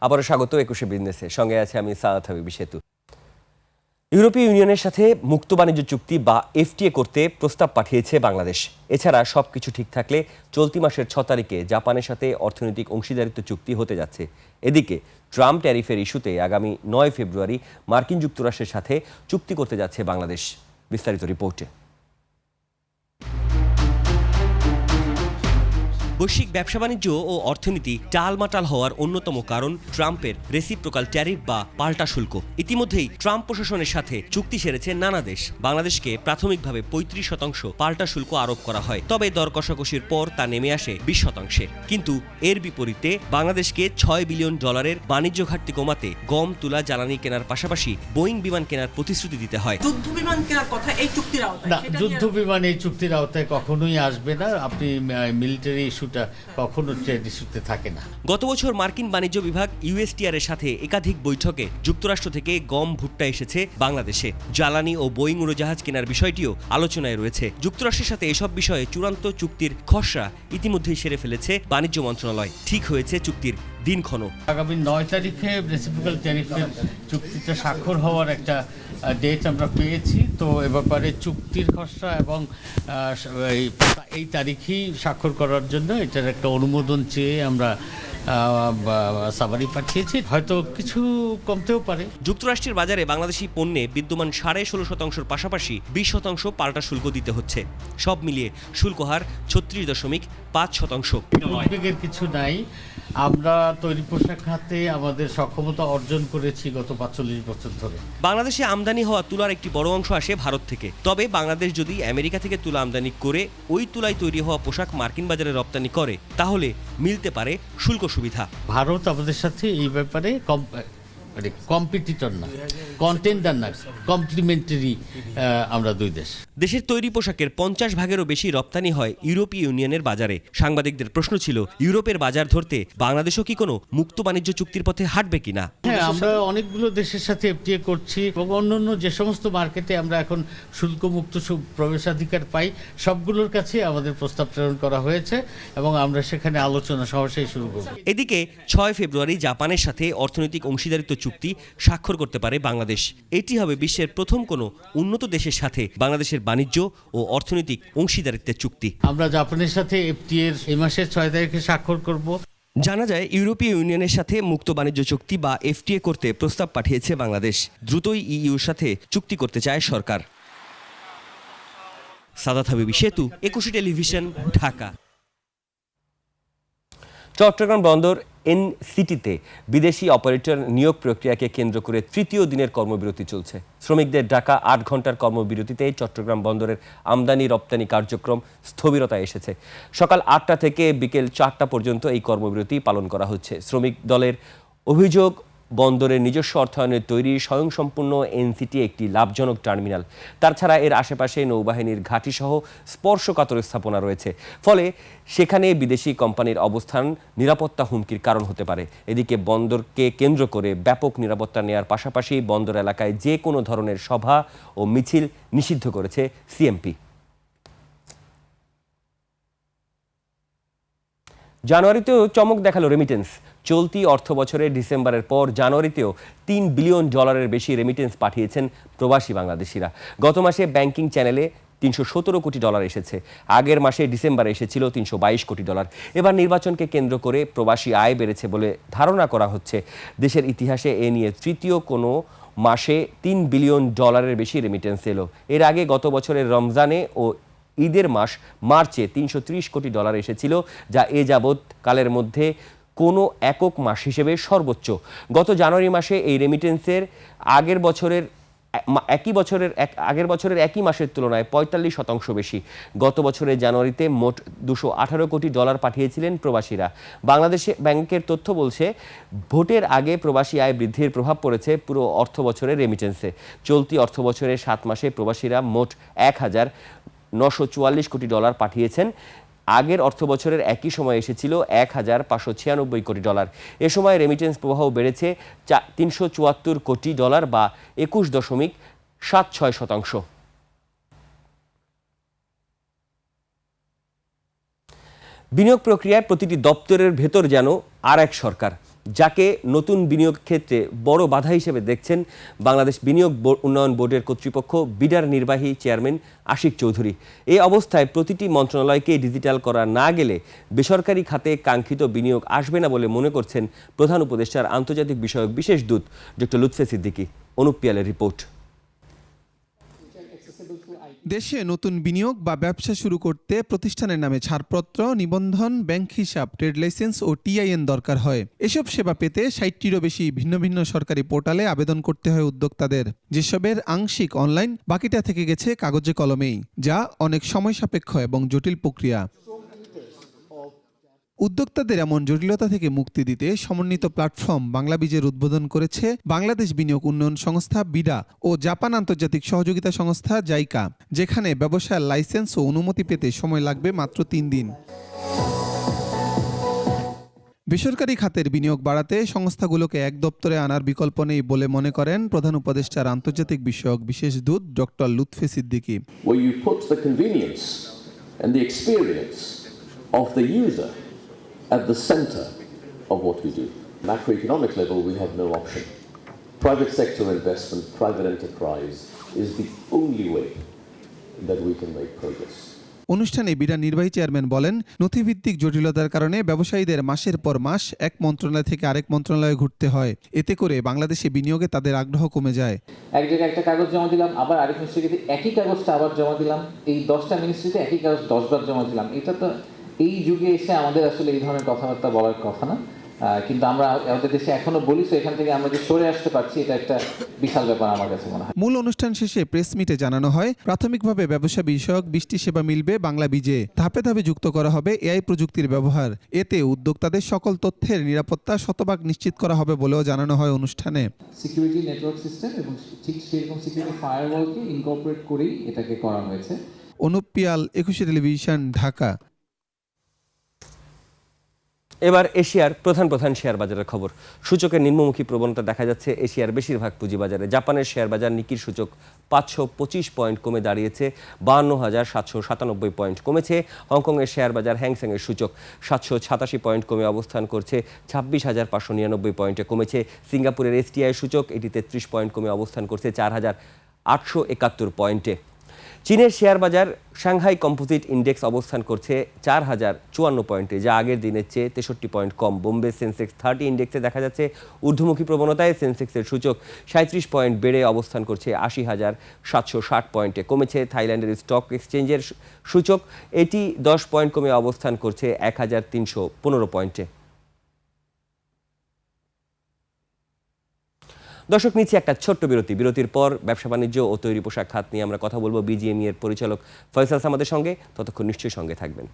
আবারও স্বাগত ২১শে বিজনেসে। সঙ্গে আছে আমি সাদাত হাবিবি সেতু। ইউরোপীয় ইউনিয়নের সাথে মুক্ত বাণিজ্য চুক্তি বা এফটিএ করতে প্রস্তাব পাঠিয়েছে বাংলাদেশ। এছাড়া সবকিছু ঠিক থাকলে চলতি মাসের ৬ তারিখে জাপানের সাথে অর্থনৈতিক অংশীদারিত্ব চুক্তি হতে যাচ্ছে। এদিকে ট্রাম্প ট্যারিফের ইস্যুতে আগামী ৯ ফেব্রুয়ারি মার্কিন যুক্তরাষ্ট্রের সাথে চুক্তি করতে যাচ্ছে বাংলাদেশ। বিস্তারিত রিপোর্টে। বৈশ্বিক ব্যবসা বাণিজ্য ও অর্থনীতি টালমাটাল হওয়ার অন্যতম কারণ ট্রাম্পের রেসিপ্রোকাল ট্যারিফ বা পাল্টা শুল্ক। ইতিমধ্যেই ট্রাম্প প্রশাসনের সাথে চুক্তি সেরেছে নানা দেশ। বাংলাদেশকে প্রাথমিকভাবে ৩৫% পাল্টা শুল্ক আরোপ করা হয়, তবে দর কষাকষির পর তা নেমে আসে ২০%। কিন্তু এর বিপরীতে বাংলাদেশকে $৬ বিলিয়ন বাণিজ্য ঘাটতি কমাতে গম, তুলা, জ্বালানি কেনার পাশাপাশি বোয়িং বিমান কেনার প্রতিশ্রুতি দিতে হয়। যুদ্ধ বিমান কেনার কথা এই চুক্তির আওতায় না, যুদ্ধ বিমান এই চুক্তির আওতায় কখনোই আসবে না। আপনি মিলিটারি ইস্যুটা কখনো ট্রেড ইস্যুতে থাকে না। গত বছর মার্কিন বাণিজ্য বিভাগ ইউএসটিআর এর সাথে একাধিক বৈঠকে যুক্তরাষ্ট্র থেকে গম, ভুট্টা এসেছে বাংলাদেশে। জ্বালানি ও বোয়িং উড়োজাহাজ কেনার বিষয়টিও আলোচনায় রয়েছে। যুক্তরাষ্ট্রের সাথে এসব বিষয়ে চূড়ান্ত চুক্তির খসড়া ইতিমধ্যেই সেরে ফেলেছে বাণিজ্য মন্ত্রণালয়। ঠিক হয়েছে চুক্তির দিনক্ষণ। আগামী ৯ তারিখে রেসিপ্রোকাল ট্যারিফের চুক্তিতে স্বাক্ষর হওয়ার একটা ডেট আমরা পেয়েছি। তো এ ব্যাপারে চুক্তির খসড়া এবং এই তারিখেই স্বাক্ষর করার জন্য এটার একটা অনুমোদন চেয়ে আমরা সাভারি পাঠিয়েছি। হয়তো কিছু কমতেও পারে। যুক্তরাষ্ট্রের বাজারে বাংলাদেশি পণ্যে বিদ্যমান 16.5%-র পাশাপাশি 20% পাল্টা শুল্ক দিতে হচ্ছে। সব মিলিয়ে শুল্ক হার 36.5%। উদ্বেগের কিছু নাই। আমরা তৈরি পোশাক খাতে আমাদের সক্ষমতা অর্জন করেছি গত ৪৫ বছর ধরে। বাংলাদেশে আমদানি হওয়া তুলার একটি বড় অংশ আসে ভারত থেকে। তবে বাংলাদেশ যদি আমেরিকা থেকে তুলা আমদানি করে ওই তুলায় তৈরি হওয়া পোশাক মার্কিন বাজারে রপ্তানি করে, তাহলে মিলতে পারে শুল্ক সুবিধা। ভারত আমাদের সাথে এই ব্যাপারে কম্পিটিটর না, কন্টেন্ডার না, কমপ্লিমেন্টারি আমরা দুই দেশ। দেশের তৈরি পোশাকের 50%-এরও বেশি রপ্তানি হয় ইউরোপীয় ইউনিয়নের বাজারে। সাংবাদিকদের প্রশ্ন ছিল, ইউরোপের বাজার ধরতে বাংলাদেশও কি কোনো মুক্ত বাণিজ্য চুক্তির পথে হাঁটবে কিনা? হ্যাঁ, আমরা অনেকগুলো দেশের সাথে এফটিএ করছি এবং অন্যান্য যে সমস্ত মার্কেটে আমরা এখন শুল্কমুক্ত প্রবেশাধিকার পাই, সবগুলোর কাছে আমাদের প্রস্তাব প্রেরণ করা হয়েছে এবং আমরা সেখানে আলোচনা সহসাই শুরু করব। এদিকে ৬ ফেব্রুয়ারি জাপানের সাথে অর্থনৈতিক অংশীদারিত্ব চুক্তি স্বাক্ষর করতে পারে বাংলাদেশ। এটি হবে বিশ্বের প্রথম কোনো উন্নত দেশের সাথে বাংলাদেশের বাণিজ্য ও অর্থনৈতিক অংশীদারিত্বের চুক্তি। আমরা জাপানের সাথে এফটিএ এই মাসের ৬ তারিখে স্বাক্ষর করব। জানা যায়, ইউরোপীয় ইউনিয়নের সাথে মুক্ত বাণিজ্য চুক্তি বা এফটিএ করতে প্রস্তাব পাঠিয়েছে বাংলাদেশ। দ্রুতই ইইউর সাথে চুক্তি করতে চায় সরকার। সাদাত হাবিবি সেতু, ২১ টেলিভিশন, ঢাকা। চট্টগ্রাম বন্দর এনসিটিতে বিদেশি অপারেটর নিয়োগ প্রক্রিয়াকে কেন্দ্র করে তৃতীয় দিনের কর্মবিরতি চলছে। শ্রমিকদের ডাকা ৮ ঘন্টার কর্মবিরতিতে চট্টগ্রাম বন্দরের আমদানি রপ্তানি কার্যক্রম স্থবিরতা এসেছে। সকাল ৮টা থেকে বিকেল ৪টা পর্যন্ত এই কর্মবিরতি পালন করা হচ্ছে। শ্রমিক দলের অভিযোগ, বন্দরের নিজস্ব অর্থায়নে তৈরি স্বয়ংসম্পূর্ণ এনসিটি একটি লাভজনক টার্মিনাল। তাছাড়া এর আশেপাশে নৌবাহিনীর ঘাঁটিসহ স্পর্শকাতর স্থাপনা রয়েছে। ফলে সেখানে বিদেশি কোম্পানির অবস্থান নিরাপত্তা হুমকির কারণ হতে পারে। এদিকে বন্দরকে কেন্দ্র করে ব্যাপক নিরাপত্তা নেওয়ার পাশাপাশি বন্দর এলাকায় যে কোনো ধরনের সভা ও মিছিল নিষিদ্ধ করেছে সিএমপি। জানুয়ারিতেও চমক দেখালো রেমিটেন্স। চলতি অর্থ বছরের ডিসেম্বরের পর জানুয়ারিতেও $৩ বিলিয়ন বেশি রেমিটেন্স পাঠিয়েছেন প্রবাসী বাংলাদেশিরা। গত মাসে ব্যাংকিং চ্যানেলে $৩১৭ কোটি এসেছে। আগের মাসে ডিসেম্বরে এসেছিল $৩২২ কোটি। এবার নির্বাচনকে কেন্দ্র করে প্রবাসী আয় বেড়েছে বলে ধারণা করা হচ্ছে। দেশের ইতিহাসে এ নিয়ে তৃতীয় কোনো মাসে $৩ বিলিয়ন বেশি রেমিটেন্স এলো। এর আগে গত বছরের রমজানে ও ঈদের মাস মার্চে $৩৩০ কোটি এসেছিল, যা এ যাবৎ কালের মধ্যে কোনো একক মাস হিসেবে সর্বোচ্চ। গত জানুয়ারি মাসে এই রেমিটেন্সের আগের বছরের একই মাসের তুলনায় ৪৫% বেশি। গত বছরের জানুয়ারিতে মোট $২১৮ কোটি পাঠিয়েছিলেন প্রবাসীরা। বাংলাদেশে ব্যাংকের তথ্য বলছে, ভোটের আগে প্রবাসী আয় বৃদ্ধির প্রভাব পড়েছে পুরো অর্থ বছরের রেমিটেন্সে। চলতি অর্থ বছরের 7 মাসে প্রবাসীরা মোট $১,৯৪৪ কোটি পাঠিয়েছেন। আগের অর্থ বছরের একই সময় এসেছিল $১,৫৯৬ কোটি। এ সময় রেমিটেন্স প্রবাহ বেড়েছে $৩৭৪ কোটি বা ২১.৭৬%। বিনিয়োগ প্রক্রিয়ায় প্রতিটি দপ্তরের ভেতর যেন আর এক সরকার। যাকে নতুন বিনিয়োগ ক্ষেত্রে বড় বাধা হিসেবে দেখছেন বাংলাদেশ বিনিয়োগ উন্নয়ন বোর্ডের কর্তৃপক্ষ বিডার নির্বাহী চেয়ারম্যান আশিক চৌধুরী। এই অবস্থায় প্রতিটি মন্ত্রণালয়কে ডিজিটাল করা না গেলে বেসরকারি খাতে কাঙ্ক্ষিত বিনিয়োগ আসবে না বলে মনে করছেন প্রধান উপদেষ্টার আন্তর্জাতিক বিষয়ক বিশেষ দূত ডক্টর লুৎফে সিদ্দিকী। অনুপ পিয়ালের রিপোর্ট। দেশে নতুন বিনিয়োগ বা ব্যবসা শুরু করতে প্রতিষ্ঠানের নামে ছাড়পত্র, নিবন্ধন, ব্যাংক হিসাব, ট্রেড লাইসেন্স ও টিআইএন দরকার হয়। এসব সেবা পেতে ৬০টিরও বেশি ভিন্ন ভিন্ন সরকারি পোর্টালে আবেদন করতে হয় উদ্যোক্তাদের, যেসবের আংশিক অনলাইন, বাকিটা থেকে গেছে কাগজে কলমেই, যা অনেক সময় সাপেক্ষ এবং জটিল প্রক্রিয়া। উদ্যোক্তাদের এমন জটিলতা থেকে মুক্তি দিতে সমন্বিত প্ল্যাটফর্ম বাংলাবীজের উদ্বোধন করেছে বাংলাদেশ বিনিয়োগ উন্নয়ন সংস্থা বিডা ও জাপান আন্তর্জাতিক সহযোগিতা সংস্থা জাইকা, যেখানে ব্যবসার লাইসেন্স ও অনুমতি পেতে সময় লাগবে মাত্র ৩ দিন। বেসরকারি খাতের বিনিয়োগ বাড়াতে সংস্থাগুলোকে এক দপ্তরে আনার বিকল্প নেই বলে মনে করেন প্রধান উপদেষ্টার আন্তর্জাতিক বিষয়ক বিশেষ দূত doctor Lutfe Siddiqui. Where you put the convenience and the experience of the user at the center of what we do. Macroeconomic level, we have no option. Private sector investment, private enterprise is the only way that we can make progress. অনুষ্ঠানে BIDA নির্বাহী chairman বলেন, নথিভিত্তিক জটিলতার কারণে ব্যবসায়ীদের মাসের পর মাস এক মন্ত্রণালয় থেকে আরেক মন্ত্রণালয়ে ঘুরতে হয়। এতে করে বাংলাদেশে বিনিয়োগে তাদের আগ্রহ কমে যায়। এক জায়গায় একটা কাগজ জমা দিলাম, আবার আরেক মিনিস্ট্রিতে একই কাগজটা আবার জমা দিলাম, এই 10টা মিনিস্ট্রিতে একই কাগজ 10 বার জমা দিলাম। এটা তো এই যুগে এসে আমাদের আসলে এই ধরনের কথাবার্তা বলার কথা না, কিন্তু আমরা আমাদের দেশে এখনো বলি, তো এখান থেকে আমরা যে সরে আসতে পারছি, এটা একটা বিশাল ব্যাপার আমার কাছে মনে হয়। মূল অনুষ্ঠান শেষে প্রেস মিটে জানানো হয়, প্রাথমিকভাবে ব্যবসা বিষয়ক 20টি সেবা মিলবে বাংলাবীজে। ধাপে ধাপে যুক্ত করা হবে এআই প্রযুক্তির ব্যবহার। এতে উদ্যোক্তাদের সকল তথ্যের নিরাপত্তা শতভাগ নিশ্চিত করা হবে বলেও জানানো হয় অনুষ্ঠানে। সিকিউরিটি নেটওয়ার্ক সিস্টেম এবং ঠিক সেরকম সিকিউরিটি ফায়ারওয়ালকে ইনকর্পোরেট করেই এটাকে করা হয়েছে। অনুপ পিয়াল, 21 টেলিভিশন, ঢাকা। এবার এশিয়ার প্রধান শেয়ার বাজারের খবর। সূচকের নিম্নমুখী প্রবণতা দেখা যাচ্ছে এশিয়ার বেশিরভাগ পুঁজিবাজারে। জাপানের শেয়ার বাজার নিকির সূচক 525 পয়েন্ট কমে দাঁড়িয়েছে 52,797 পয়েন্ট কমেছে। হংকংয়ের শেয়ার বাজার হ্যাংসেংয়ের সূচক 787 পয়েন্ট কমে অবস্থান করছে 26,599 পয়েন্টে কমেছে। সিঙ্গাপুরের এসটিআই সূচক এটি 33 পয়েন্ট কমে অবস্থান করছে 4,871 পয়েন্টে। চীনের শেয়ার বাজার সাংহাই কম্পোজিট ইন্ডেক্স অবস্থান করছে 4,054 পয়েন্টে, যা আগের দিনের চেয়ে 63 পয়েন্ট কম। বোম্বে সেন্সেক্স 30 ইন্ডেক্সে দেখা যাচ্ছে ঊর্ধ্বমুখী প্রবণতায়। সেন্সেক্সের সূচক 37 পয়েন্ট বেড়ে অবস্থান করছে 80,760 পয়েন্টে কমেছে। থাইল্যান্ডের স্টক এক্সচেঞ্জের সূচক এটি 10 পয়েন্ট কমে অবস্থান করছে 1,315 পয়েন্টে। দর্শক, নিচ্ছে একটা ছোট্ট বিরতির পর ব্যবসা বাণিজ্য ও তৈরি পোশাক খাত নিয়ে আমরা কথা বলবো বিজিএমই এর পরিচালক ফয়সাল সামাদের সঙ্গে। ততক্ষণ নিশ্চয়ই সঙ্গে থাকবেন।